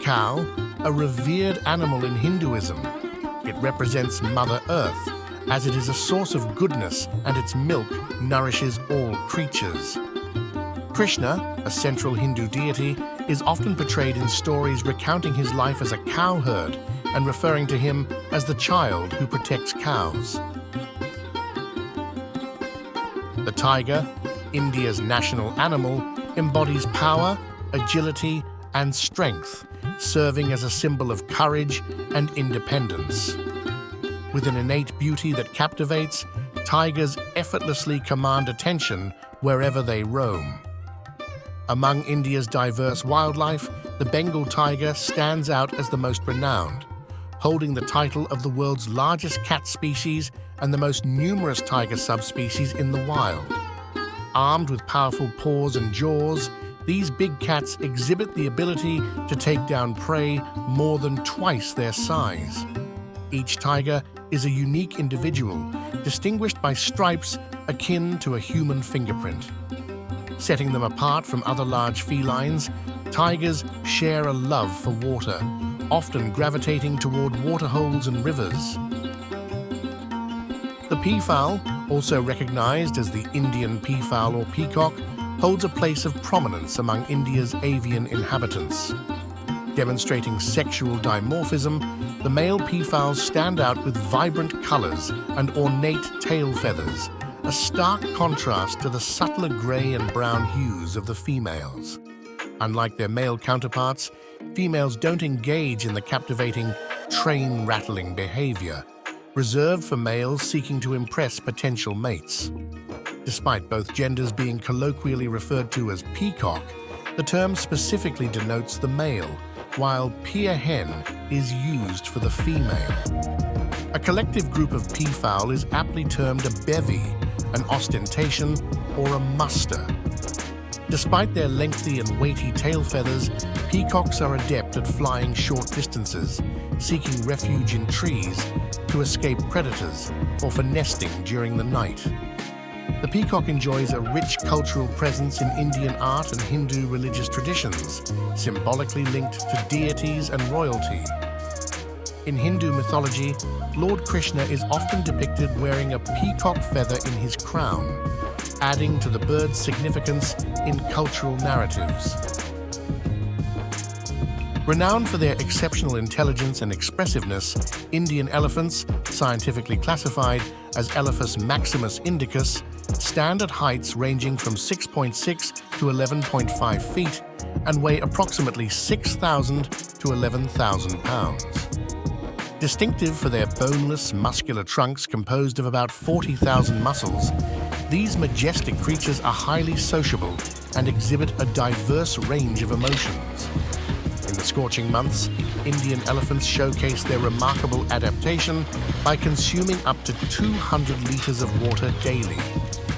cow, a revered animal in Hinduism. It represents Mother Earth, as it is a source of goodness and its milk nourishes all creatures. Krishna, a central Hindu deity, is often portrayed in stories recounting his life as a cowherd and referring to him as the child who protects cows. The tiger, India's national animal, embodies power, agility, and strength, serving as a symbol of courage and independence. With an innate beauty that captivates, tigers effortlessly command attention wherever they roam. Among India's diverse wildlife, the Bengal tiger stands out as the most renowned, holding the title of the world's largest cat species and the most numerous tiger subspecies in the wild. Armed with powerful paws and jaws, these big cats exhibit the ability to take down prey more than twice their size. Each tiger is a unique individual, distinguished by stripes akin to a human fingerprint. Setting them apart from other large felines, tigers share a love for water, often gravitating toward waterholes and rivers. The peafowl, also recognized as the Indian peafowl or peacock, holds a place of prominence among India's avian inhabitants. Demonstrating sexual dimorphism, the male peafowls stand out with vibrant colors and ornate tail feathers, a stark contrast to the subtler gray and brown hues of the females. Unlike their male counterparts, females don't engage in the captivating, train-rattling behavior, reserved for males seeking to impress potential mates. Despite both genders being colloquially referred to as peacock, the term specifically denotes the male, while peahen is used for the female. A collective group of peafowl is aptly termed a bevy, an ostentation, or a muster. Despite their lengthy and weighty tail feathers, peacocks are adept at flying short distances, seeking refuge in trees to escape predators or for nesting during the night. The peacock enjoys a rich cultural presence in Indian art and Hindu religious traditions, symbolically linked to deities and royalty. In Hindu mythology, Lord Krishna is often depicted wearing a peacock feather in his crown, adding to the bird's significance in cultural narratives. Renowned for their exceptional intelligence and expressiveness, Indian elephants, scientifically classified as Elephas maximus indicus, stand at heights ranging from 6.6 to 11.5 feet and weigh approximately 6,000 to 11,000 pounds. Distinctive for their boneless, muscular trunks composed of about 40,000 muscles, these majestic creatures are highly sociable and exhibit a diverse range of emotions. In the scorching months, Indian elephants showcase their remarkable adaptation by consuming up to 200 liters of water daily.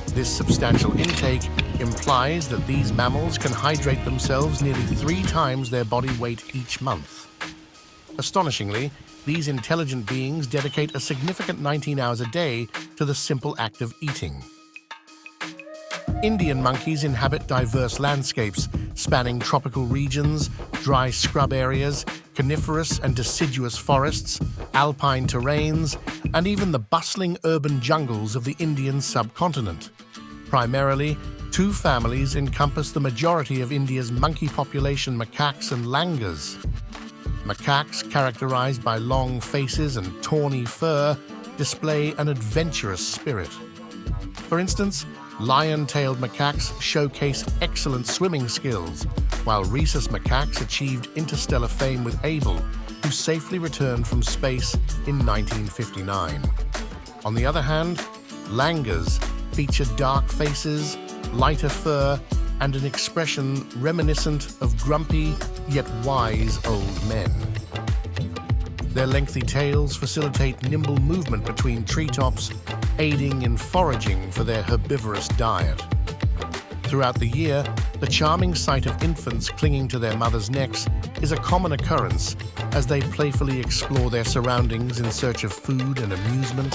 This substantial intake implies that these mammals can hydrate themselves nearly 3 times their body weight each month. Astonishingly, these intelligent beings dedicate a significant 19 hours a day to the simple act of eating. Indian monkeys inhabit diverse landscapes, spanning tropical regions, dry scrub areas, coniferous and deciduous forests, alpine terrains, and even the bustling urban jungles of the Indian subcontinent. Primarily, 2 families encompass the majority of India's monkey population: macaques and langurs. Macaques, characterized by long faces and tawny fur, display an adventurous spirit. For instance, lion-tailed macaques showcase excellent swimming skills, while rhesus macaques achieved interstellar fame with Abel, who safely returned from space in 1959. On the other hand, langurs feature dark faces, lighter fur, and an expression reminiscent of grumpy yet wise old men. Their lengthy tails facilitate nimble movement between treetops, aiding in foraging for their herbivorous diet. Throughout the year, the charming sight of infants clinging to their mothers' necks is a common occurrence as they playfully explore their surroundings in search of food and amusement.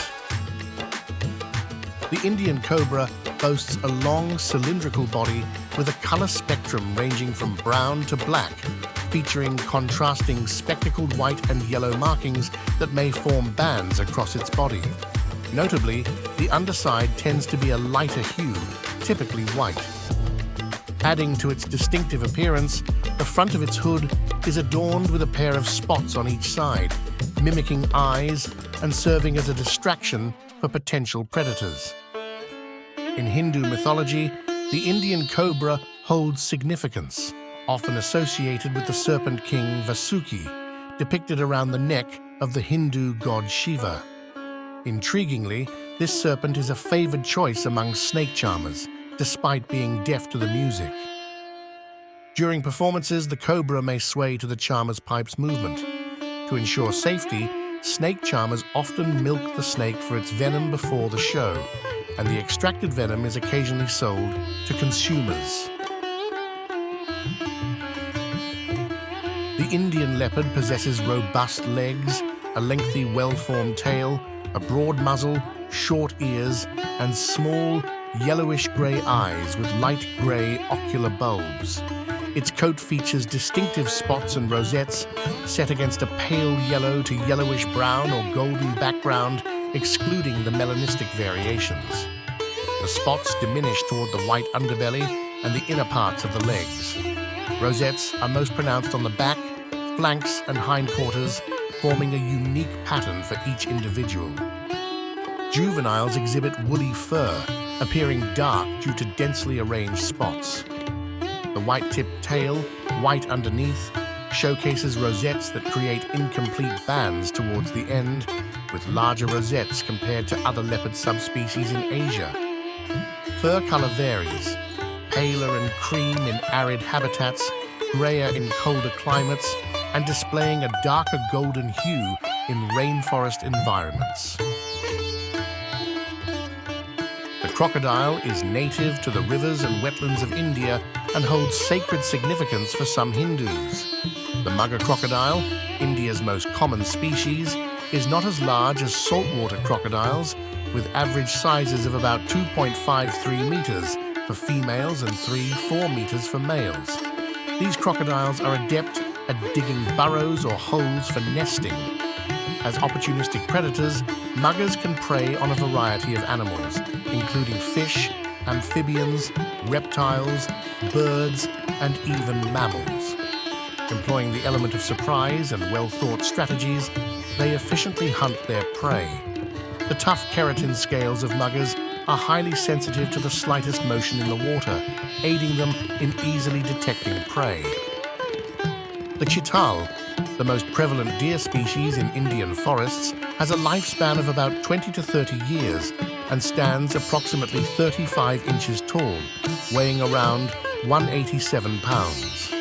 The Indian cobra boasts a long, cylindrical body with a color spectrum ranging from brown to black, featuring contrasting spectacled white and yellow markings that may form bands across its body. Notably, the underside tends to be a lighter hue, typically white. Adding to its distinctive appearance, the front of its hood is adorned with a pair of spots on each side, mimicking eyes and serving as a distraction for potential predators. In Hindu mythology, the Indian cobra holds significance, often associated with the serpent king Vasuki, depicted around the neck of the Hindu god Shiva. Intriguingly, this serpent is a favored choice among snake charmers, despite being deaf to the music. During performances, the cobra may sway to the charmer's pipe's movement. To ensure safety, snake charmers often milk the snake for its venom before the show, and the extracted venom is occasionally sold to consumers. The Indian leopard possesses robust legs, a lengthy, well-formed tail, a broad muzzle, short ears, and small, yellowish-grey eyes with light grey ocular bulbs. Its coat features distinctive spots and rosettes set against a pale yellow to yellowish-brown or golden background, excluding the melanistic variations. The spots diminish toward the white underbelly and the inner parts of the legs. Rosettes are most pronounced on the back, flanks, and hindquarters, forming a unique pattern for each individual. Juveniles exhibit woolly fur, appearing dark due to densely arranged spots. The white-tipped tail, white underneath, showcases rosettes that create incomplete bands towards the end, with larger rosettes compared to other leopard subspecies in Asia. Fur color varies, paler and cream in arid habitats, grayer in colder climates, and displaying a darker golden hue in rainforest environments. The crocodile is native to the rivers and wetlands of India and holds sacred significance for some Hindus. The mugger crocodile, India's most common species, is not as large as saltwater crocodiles, with average sizes of about 2.53 meters for females and 3-4 meters for males. These crocodiles are adept at digging burrows or holes for nesting. As opportunistic predators, muggers can prey on a variety of animals, including fish, amphibians, reptiles, birds, and even mammals. Employing the element of surprise and well-thought strategies, they efficiently hunt their prey. The tough keratin scales of muggers are highly sensitive to the slightest motion in the water, aiding them in easily detecting prey. The chital, the most prevalent deer species in Indian forests, has a lifespan of about 20 to 30 years and stands approximately 35 inches tall, weighing around 187 pounds.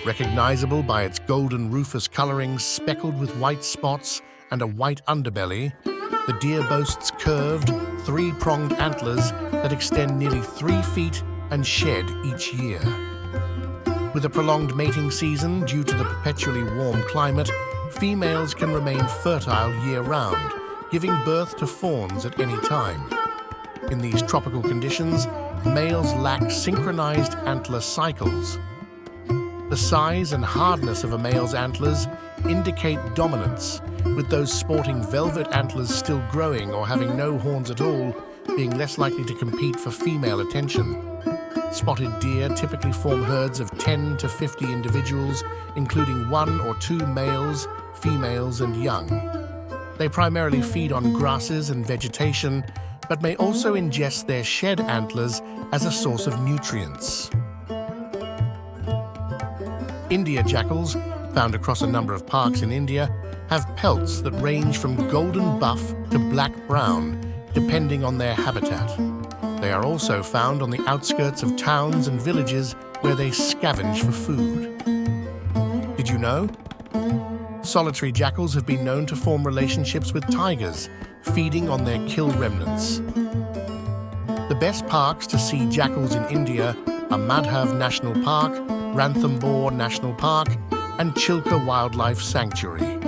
Recognizable by its golden rufous coloring speckled with white spots and a white underbelly, the deer boasts curved, three-pronged antlers that extend nearly 3 feet and shed each year. With a prolonged mating season due to the perpetually warm climate, females can remain fertile year-round, giving birth to fawns at any time. In these tropical conditions, males lack synchronized antler cycles. The size and hardness of a male's antlers indicate dominance, with those sporting velvet antlers still growing or having no horns at all being less likely to compete for female attention. Spotted deer typically form herds of 10 to 50 individuals, including 1 or 2 males, females, and young. They primarily feed on grasses and vegetation, but may also ingest their shed antlers as a source of nutrients. India jackals, found across a number of parks in India, have pelts that range from golden buff to black-brown, depending on their habitat. They are also found on the outskirts of towns and villages where they scavenge for food. Did you know? Solitary jackals have been known to form relationships with tigers, feeding on their kill remnants. The best parks to see jackals in India are Madhav National Park, Ranthambore National Park, and Chilka Wildlife Sanctuary.